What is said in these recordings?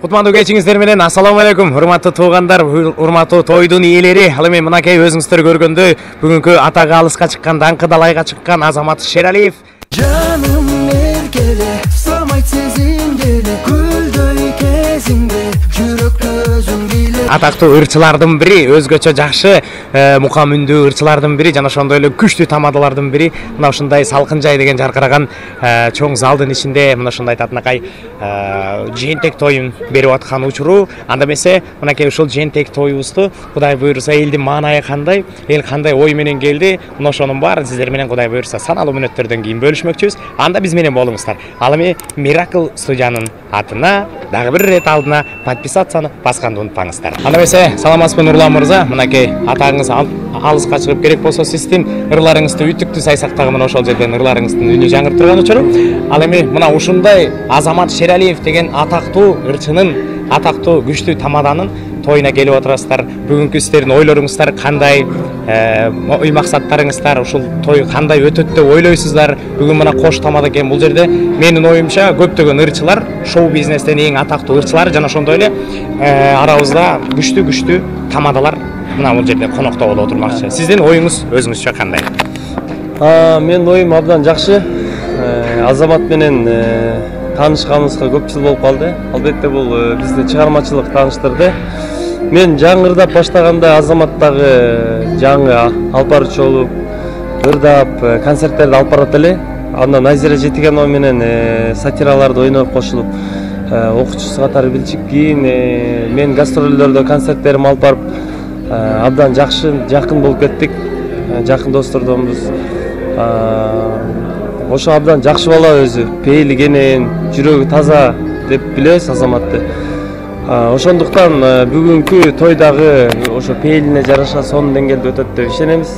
Кутмандуу кечиңиздер менен ассаламу алейкум, урматтуу туугандар, урматтуу тойдун ээлери. Ал эми мынакей өзүңүздөр көргөндөй бүгүнкү атага алыска чыккан, даңкы далайга чыккан Азамат Шералиев. Жаным эркеле, самайт сезимдере, гүлдөй кезиңде, жүрөктө өзүң биле. Атактуу ырчылардын бири, өзгөчө жакшы мука мүндүү ырчылардын бири, жана ошондой эле күчтүү тамадалардын бири. Мына ушундай Салкын жай деген жаркыраган чоң залдын ичинде мына ушундай татынакай жээнтек тоюн берип аткан учуру. Анда эмесе мынакей ушул жээнтек тоюбузду Кудай буйруса элдин маанайы кандай, эл кандай ой менен келди, мына ошонун баарын сиздер менен Кудай буйруса саналуу мүнөттөрдөн кийин бөлүшмөкчүбүз. Анда биз менен болуңуздар. Ал эми Miracle студиянын атына дагы бир рет алдына подписацияны басканды унутпаңыздар. Анда эмесе саламатсызбы Нурлан мырза, мынакей атагыңыз алыска чыгып керек болсо сиздин ырларыңызды үтүктүү сайсактагы мына ошол жерден ырларыңыздын үнү жаңырып турган учуру. Ал эми мына ушундай Азамат Шералиев деген атактуу ырчынын, атактуу күчтүү тамаданын тоюна келип отурасыздар. Бүгүнкү сиздердин ойлоруңуздар кандай, ой максаттарыңыздар, ушул той кандай өтөт деп ойлойсуздар? Бүгүн мына кош тамада экен. Бул жерде менин оюмча көптөгөн ырчылар, шоу бизнестен эң атактуу ырчылар жана ошондой эле арабызда күчтүү тамадалар мына бул жерде конокто болуп отурмакчы. Сиздин оюңуз өзүңүзчө кандай? Менин оюм абдан жакшы. Азамат менен таанышканыбызга көп жыл болуп калды. Албетте бул бизди чыгармачылык тааныштырды. Мен жаңырдап баштаганда Азамат дагы жаңы алып баруучу болуп, ырдап, концерттерди алып барат эле. Андан Назира Жетигенова менен сатираларды ойноп кошулуп, окуучусу катары билчик. Кийин мен гастролдордо концерттеримди алып барып, абдан жакын болуп кеттик. Жакын достордонбуз. Ошо абдан жакшы бала өзү, пейили кенен, жүрөгү таза деп билебиз Азаматты. Ошондуктан бүгүнкү тойдагы ошо пейилине жараша сонун деңгээлде өтөт деп ишенебиз.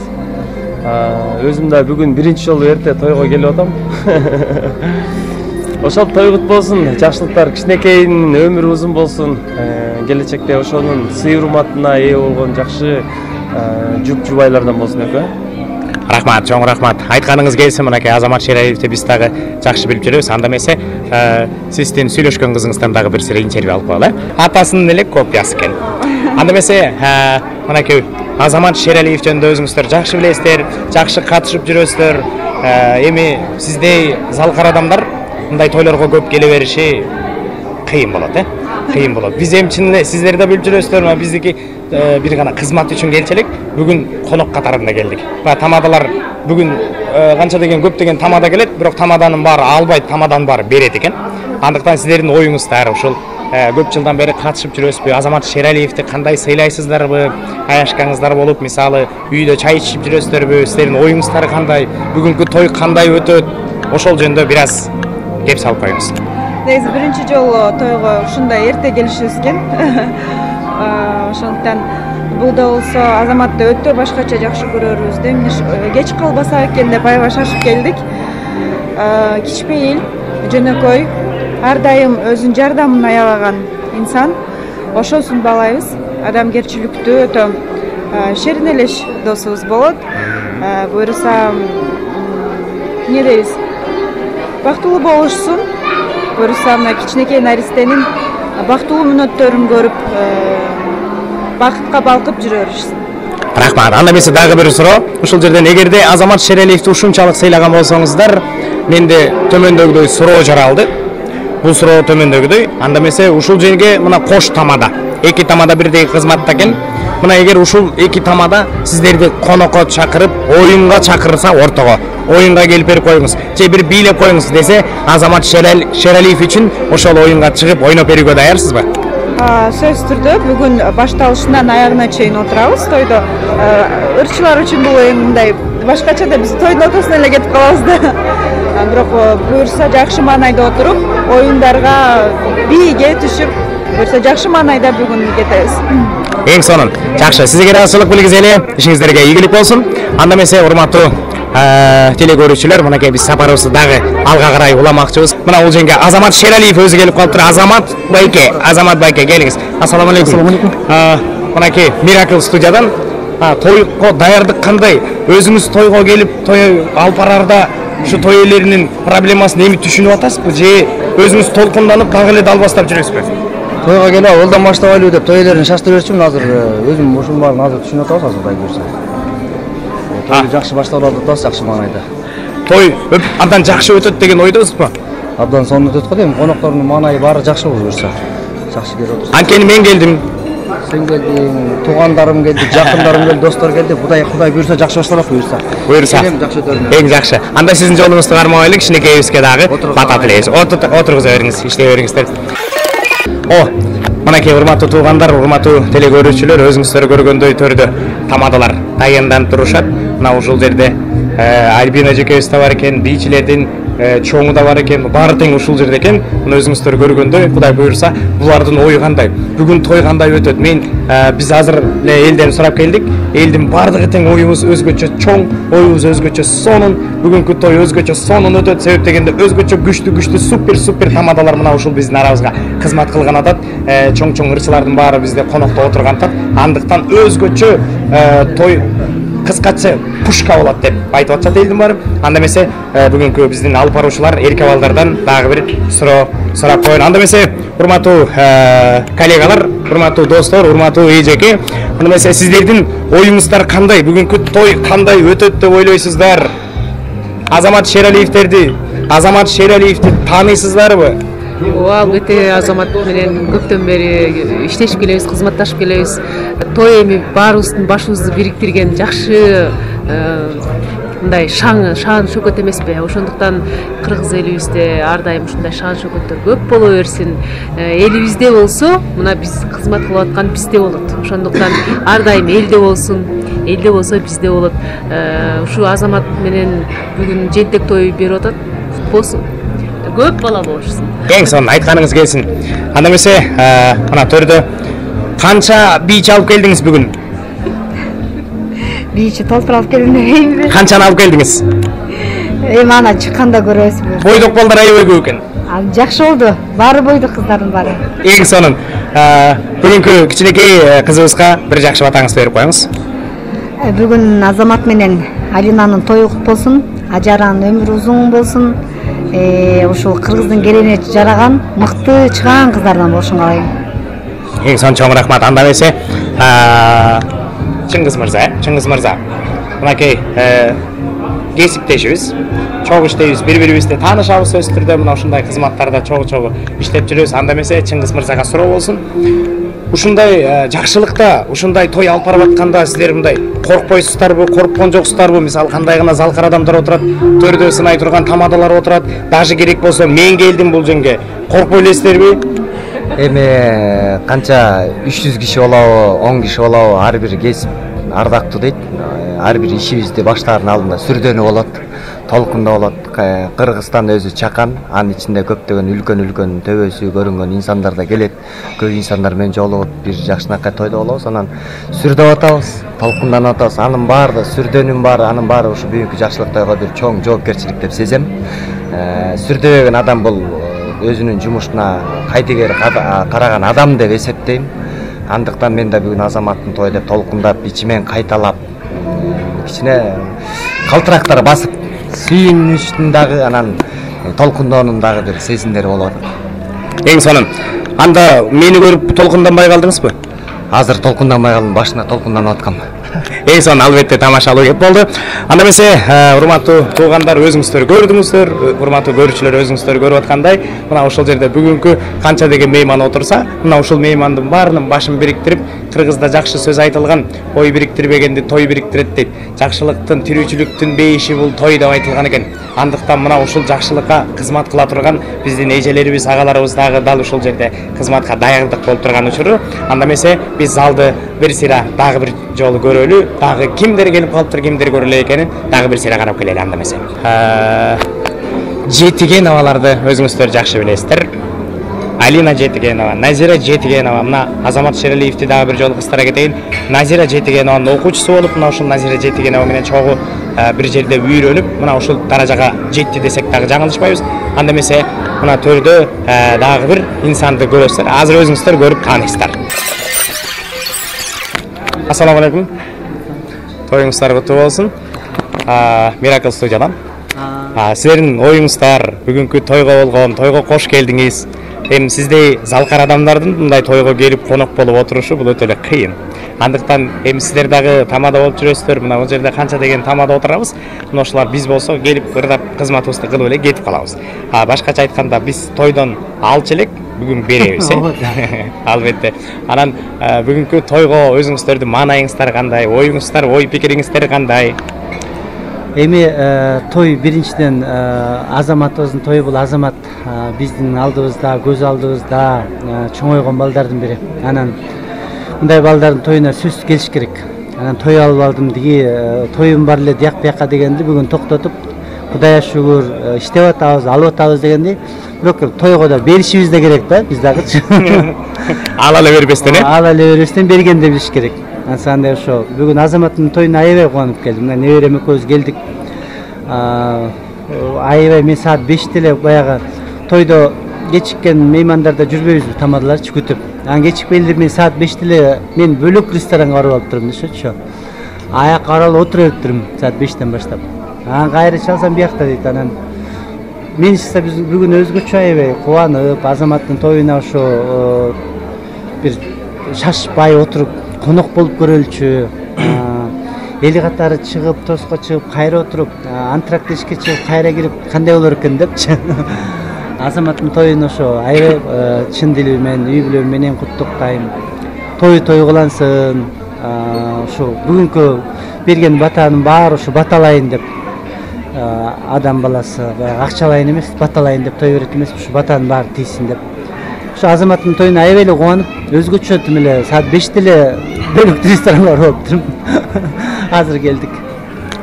Өзүм да бүгүн биринчи жолу эрте тойго келип атам. Ошол той кут болсун, жакшылыктар кичинекейин өмүрү узун болсун. Келечекте ошонун сый-урматына ээ болгон жакшы жубайлардан болсун деп. Рахмат, чоң рахмат. Айтканыңыз келсе, мынакей Азамат Шералиевди биз дагы жакшы билип жүрөбүз. Анда эмесе сиздин сүйлөшкөн кызыңыздан дагы бир сыйра интервью алып коелу. Атасынын эле копиясы экен. Анда эмесе мынакей Азамат Шералиев жөнүндө өзүңүздөр жакшы билесиздер, жакшы катышып жүрөсүздөр. Эми сиздей залкар адамдар мындай тойлорго көп келе бериши кыйын болот, кыйын болот. Биз эмчинде сиздер да билип жүрөсүздөр, биздики бир гана кызмат үчүн келчелик, бүгүн конок катарында келдик. Тамадалар бүгүн канча деген көп деген тамада келет, бирок тамаданын баары албайт, тамаданын баары берет экен. Андыктан сиздердин оюңуздар ушул көп жылдан бери катышып жүрөсүзбү? Азамат Шералиевди кандай сыйлайсыздарбы? Аяшкаңыздар болуп, мисалы үйдө чай ичип жүрөсүздөрбү? Сиздердин оюңуздар кандай? Бүгүнкү той кандай өтөт? Ошол жөнүндө бир аз кеп салып коюңуз. Негизи биринчи жолу тойго ушундай эрте келишибиз экен. Ошондуктан бул да болсо Азаматты өтө башкача жакшы көрөрбүз да. Кеч калбасак экен деп аябай шашып келдик. Кичпейил, жөнөкөй, ар дайым өзүнүн жардамын аябаган инсан. Ошосун баалайбыз. Адамгерчиликтүү, өтө шеринелеш досубуз болот. Буйруса эмне дейбиз? Бактылуу болушсун. Буйруса мына кичинекей наристенин бактылуу мүнөттөрүн көрүп, бакытка балкып жүрө беришсин. Рахмат. Анда эмесе дагы бир суроо. Ушул жерден эгерде Азамат Шералиевди ушунчалык сыйлаган болсоңуздар, менде төмөндөгүдөй суроо жаралды. Бул суроо төмөндөгүдөй. Анда эмесе ушул жерге мына кош тамада, эки тамада бирдей кызматта экен. Мына эгер ушул эки тамада сиздерди конокко чакырып, оюнга чакырса ортого, оюнга келип берип коюңуз, же бир бийлеп коюңуз десе, Азамат Шералиев үчүн ошол оюнга чыгып ойноп берүүгө даярсызбы? Сөзсүз түрдө бүгүн башталышынан аягына чейин отурабыз тойдо. Ырчылар үчүн бул мындай башкача да биз тойдун ортосуна эле кетип калабыз да. Бирок буюрса жакшы маанайда отуруп, оюндарга бийге түшүп, буюрса жакшы маанайда бүгүн кетебиз. Эң сонун. Жакшы, сизге ыраазычылык билгизели, ишиңиздерге ийгилик болсун. Анда эмесе урматтуу теле көрүүчүлөр, мынакей биз сапарыбызды дагы алга карай уламакчыбыз. Мына бул жерге Азамат Шералиев өзү келип калыптыр. Азамат байке, келиңиз. Ассаламу алейкум. Мынакей Miracle студиядан тойго даярдык кандай? Өзүңүз тойго келип, той алып барарда ушу той ээлеринин проблемасын эми түшүнүп атасызбы же өзүңүз толкунданып дагы эле далбастап жүрөсүзбү? Тойга келип олдан баштабайлы деп той элерин шаштырып берчүмүн. Азыр өзүм ушунун баарын азыр түшүнүп атабыз азыр Кудай буйрса. Той жакшы башталып атабыз, жакшы маанайда. Той абдан жакшы өтөт деген ойдосузбу? Абдан сонун өтөт го дейм. Коноктордун маанайы баары жакшы болуп буйрса. Жакшы келип атабыз. Анткени мен келдим. Sen geldin, tuğanlarım geldi, yakınlarım geldi, dostlar geldi. Kuday buyursa jakşı başlarak buyursa. Buyursa. Eng jakşı. Anda sizin жолуңузду кармабайлы, кичинекейибизге дагы бата тилейбиз. Отургуза бериңиз, иштей бериңиздер. О, мынакей урматтуу туугандар, урматтуу телекөрүүчүлөр, өзүңүздөр көргөндөй төрдө тамадалар даянданып турушат. Мына ушул жерде Альбина жекебиз да бар экен, бийчилердин чоңу да бар экен, баары тең ушул жерде экен. Мына өзүңүздөр көргөндөй, Кудай буйрса, булардын ою кандай? Бүгүн той кандай өтөт? Биз азыр эле элден сурап келдик. Элдин баардыгы тең оюбуз өзгөчө чоң, оюбуз өзгөчө сонун. Бүгүнкү той өзгөчө сонун өтөт. Себеп дегенде өзгөчө күчтүү супер тамадалар мына ушул биздин арабызга кызмат кылган атат. Чоң ырчылардын баары бизде конокто отургантат. Андыктан өзгөчө той кыскача пушка болот деп айтып атышат элдин баары. Анда эмесе бүгүнкү биздин алып баруучулар эркек балдардан дагы бир сурап коеюн. Анда эмесе урматтуу коллегалар, урматтуу достор, урматтуу эжеке, анда эмесе сиздердин оюңуздар кандай? Бүгүнкү той кандай өтөт деп ойлойсуздар? Азамат Шералиевди тааныйсыздарбы? Албетте Азамат менен көптөн бери иштешип келебиз, кызматташып келебиз. Той эми баарыбыздын башыбызды бириктирген жакшы мындай шаң шөкөт эмеспи? Ошондуктан кыргыз элибизде ар дайым ушундай шаң шөкөттөр көп боло берсин. Элибизде болсо, мына биз кызмат кылып аткан бизде болот. Ошондуктан ар дайым элде болсун, элде болсо бизде болот. Ушу Азамат менен бүгүн жентек той берип атат. Болсун. Көп бала болушsun. Эң сонун айтканыңыз келсин. Анда эмесе мына төрдө канча бийчи алып келдиңиз бүгүн? Бийчи толтур алып келдим дебеймби? Канчаны алып келдиңиз? Эми ана чыкканда көрөбүз. Бойдок балдар аябай көп экен. Жакшы болду. Баары бойдок кыздардын баары. Эң сонун. Бүгүнкү кичинекей кызыбызга бир жакшы батаңыз берип коюңуз. Бүгүн Азамат менен Алинанын тою кут болсун. Ажаранын өмүрү узун болсун. Ушул кыргыздын келине жараган мыкты чыгаан кыздардан болушун каалайм. Эң сонун чоң рахмат. Анда эмесе Чыңгыз мырза. Мынакей кесиптешибиз, чогуу иштейбиз, бири-бирибизди таанышабыз сөзсүз түрдө, мына ушундай кызматтарда чогуу иштеп жүрөбүз. Анда эмесе Чыңгыз мырзага суроо болсун. Ушундай жакшылыкта, ушундай той алып барып атканда сиздер мындай коркпойсуздарбы, корккон жоксуздарбы? Мисалы кандай гана залкар адамдар отурат, төрдө сынай турган тамадалар отурат. Даже керек болсо мен келдим бул жерге. Коркпой элесиздерби? Эми канча 300 киши болобу, 10 киши болобу, ар бир кесип ардактуу дейт. Ар бир ишибизди баштаардын алдында сүрдөнү болот, толкунда болот. Кыргызстан өзү чакан, анын ичинде көптөгөн үлкөн төбөсү көрүнгөн инсандар да келет. Көп инсандар менен жолугуп бир жакшынакай тойдо болобуз. Анан сүрдөп атабыз, толкунданып атабыз. Анын баары да сүрдөнүн баары, анын баары ушу бүгүнкү жакшылык тойго бир чоң жоопкерчилик деп сезем. Сүрдөбөгөн адам бул өзүнүн жумушуна кайтегер караган адам деп эсептейм. Андыктан мен да бүгүн Азаматтын той деп толкундап, ичимен кайталап, кичине калтырактар басып, сүйүнүштүн дагы, анан толкундоонун дагы бир сезимдери болот. Эң сонун. Анда мени көрүп толкунданбай калдыңызбы? Азыр толкунданбай калдым, башына толкунданып аткам. Эң сонун, албетте тамашалуу кеп болду. Анда эмесе урматтуу туугандар, өзүңүздөр көрдүңүздөр, урматтуу көрүүчүлөр өзүңүздөр көрүп аткандай, мына ушул жерде бүгүнкү канча деген мейман отурса, мына ушул меймандын баарынын башын бириктирип, кыргызда жакшы сөз айтылган, ой бириктирбегенди той бириктирет дейт. Жакшылыктын, тирүүчүлүктүн бейиши бул той деп айтылган экен. Андыктан мына ушул жакшылыкка кызмат кыла турган биздин эжелерибиз, агаларыбыз дагы дал ушул жерде кызматка даярдык болуп турган учуру. Анда эмесе биз залды бир сыйра дагы бир жолу көрөлү, дагы кимдер келип калыптыр, кимдер көрөлү экенин дагы бир сыйра карап келели. Анда эмесе Жетигеноваларды өзүңүздөр жакшы билесиздер. Алина Жетигенова, Назира Жетигенова, мына Азамат Шералиевди дагы бир жолу кыстыра кетейин. Назира Жетигенованын окуучусу болуп, мына ушул Назира Жетигенова менен чогуу бир жерде үйрөнүп, мына ушул даражага жетти десек дагы жаңылышпайбыз. Анда эмесе мына төрдө дагы бир инсанды көрөсүздөр. Азыр өзүңүздөр көрүп тааныйсыздар. Ассаламу алейкум. Тоюңуздар куттуу болсун. Miracle студиядан. Силердин оюңуздар бүгүнкү тойго болгон, тойго кош келдиңиз. эми сиздей залкар адамдардын мындай тойго келип конок болуп отурушу бул өтө эле кыйын. Андыктан эми сиздер дагы тамада болуп жүрөсүздөр. Мына бул жерде канча деген тамада отурабыз. Мына ошолар биз болсо келип ырдап кызматыбызды кылып эле кетип калабыз. Башкача айтканда биз тойдон алчу элек, бүгүн беребиз. Албетте. Анан бүгүнкү тойго өзүңүздөрдүн маанайыңыздар кандай, оюңуздар, ой пикириңиздер кандай? Эми той биринчиден Азаматыбыздын тою бул. Азамат биздин алдыбызда, көз алдыбызда чоңойгон балдардын бири. Анан мындай балдардын тоюна сөзсүз келиш керек. Анан той алып алдым деги тоюм бар эле бияка дегенди бүгүн токтотуп, Кудайга шүгүр иштеп атабыз, алып атабыз дегенди. Бирок тойго да беришибиз да керек да, биз дагычы. Ала эле бербестен, Ала эле бербестен бергенди билиш керек. Ансандай ошо бүгүн Азаматтын тоюна аябай кубанып келдим. Мына неберем экөөбүз келдик. Аябай мен саат 5-те эле баягы тойдо кечиккен меймандарда жүрбөйбүзбү, тамадаларчы күтүп. Анан кечикпейли деп мен саат 5-те эле мен бөлөк ресторанга барып алып турдум дешечү. Аяк каралып отуруп турум саат 5-тен баштап. Анан кайра чалсам биякта дейт. Анан менчисе биз бүгүн өзгөчө аябай кубанып, Азаматтын тоюна ошо бир шашпай отуруп конок болуп көрөлчү. Эл катары чыгып, тоско чыгып, кайра отуруп, антрактешке чыгып, кайра кирип кандай болор экен депчи. Азаматтын тоюн ошо аябай чын дилиммен, үй бүлөм менен куттуктайм. Той кылансын. Ошо бүгүнкү берген батанын баары ошо баталайын деп адам баласы баягы акчалайын эмес, баталайын деп той берет эмес, ошо батанын баары тийсин деп. Ошо Азаматтын тоюна аябай эле кубанып, өзгөчө тим эле саат 5-те эле бөлөк ресторанга барып алыптырмын. Азыр келдик.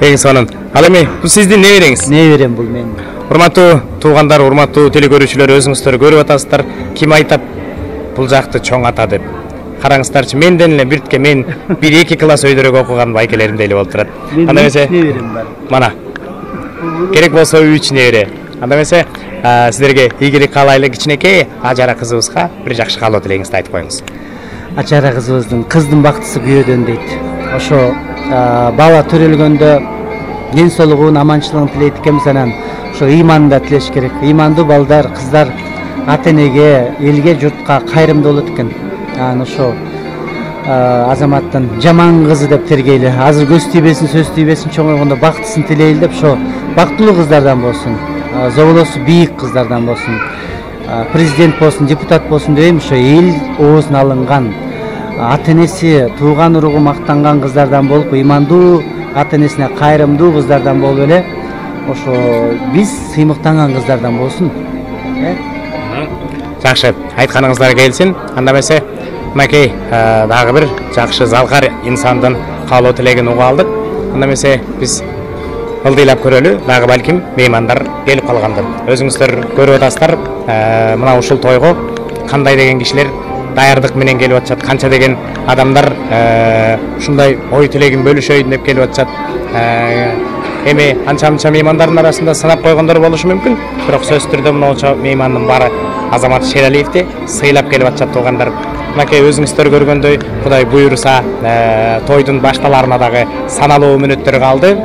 Эң сонун. Ал эми бул сиздин небереңиз? Неберем бул менин. Урматтуу туугандар, урматтуу телекөрүүчүлөр, өзүңүздөр көрүп атасыздар. Ким айтат бул жакты чоң ата деп. Караңыздарчы, менден эле биртке мен 1-2 класс өйдөрөөк окуган байкелеримдей эле болуп турат. Анда эмесе неберем бар. Мана. Керек болсо 3 небере. Анда эмесе сиздерге ийгилик каалайлы, кичинекей Ажара кызыбызга бир жакшы каалоо тилегиңизди айтып коюңуз. Ажара кызыбыздын кыздын бактысы күйөөдөн дейт. Ошо бала төрөлгөндө ден соолугун, аманчылыгын тилейт экенбиз. Анан ошо ыйманды да тилеш керек. Ыймандуу балдар, кыздар ата энеге, элге, журтка кайрымдуу болот экен. Анан ошо Азаматтын жаман кызы деп тергейли. Азыр көз тийбесин, сөз тийбесин, чоңойгондо бактысын тилейли деп ошо бактылуу кыздардан болсун, зоболосу бийик кыздардан болсун, президент болсун, депутат болсун дебейм, ошо эл оозуна алынган, ата энеси, тууган уругу мактанган кыздардан болуп, ыймандуу, ата энесине кайрымдуу кыздардан болуп эле ошо биз сыймыктанган кыздардан болсун. Жакшы, айтканыңыздар келсин. Анда эмесе мынакей дагы бир жакшы залкар инсандын каалоо тилегин угуп алдык. Анда эмесе биз ылдыйлап көрөлү, дагы балким меймандар келип калгандыр. Өзүңүздөр көрүп атасыздар, мына ушул тойго кандай деген кишилер даярдык менен келип атышат, канча деген адамдар ушундай ой тилегин бөлүшөйүн деп келип атышат. Эми анча-мынча меймандардын арасында сынап койгондор болушу мүмкүн, бирок сөзсүз түрдө мынча меймандын баары Азамат Шералиевди сыйлап келип атышат туугандар. Мынакей өзүңүздөр көргөндөй, Кудай буйруса, тойдун башталарына дагы саналуу мүнөттөр калды.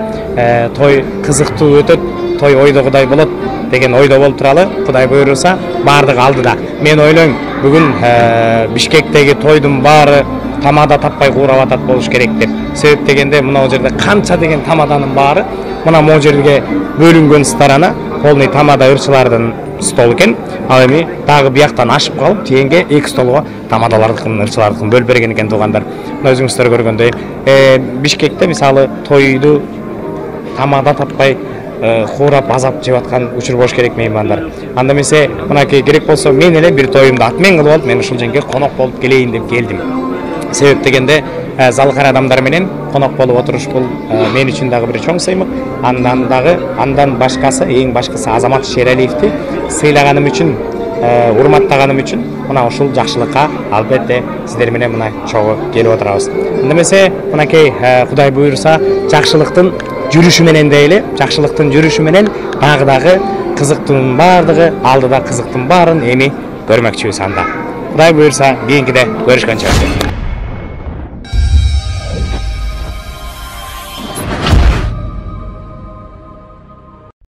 Той кызыктуу өтөт, той ойдогудай болот деген ойдо болуп туралы, Кудай буйруса баардыгы алдыда. Мен ойлойм, бүгүн Бишкектеги тойдун баары тамада таппай куурап атат болуш керек деп. Себеп дегенде мына жерде канча деген тамаданын баары мына могу жерге бөлүнгөн сторона полный тамада ырчылардын стол экен. Ал эми дагы бияктан ашып калып, тиенге 2 столго тамадалардыкын, ырчылардыкын бөлүп берген экен туугандар. Мына өзүңүздөр көргөндөй, Бишкекте мисалы тойду тамада таппай куурап азап жеп аткан учур болуш керек меймандар. Анда эмесе мынакей керек болсо мен эле бир тоюмду атмен кылып алып, мен ушул жерге конок болуп келейин деп келдим. Себеп дегенде залкар адамдар менен конок болуп отуруш бул мен үчүн дагы бир чоң сыймык. Андан башкасы, эң башкысы Азамат Шералиевди сыйлаганым үчүн, урматтаганым үчүн мына ушул жакшылыкка албетте сиздер менен мына чогуу келип отурабыз. Анда эмесе мынакей Кудай буйруса жакшылыктын жүрүшү менен дейли, жакшылыктын жүрүшү менен дагы кызыктын баардыгы, алдыда кызыктын баарын эми көрмөкчүбүз анда. Кудай буйруса кийинкиде көрүшкөнчө.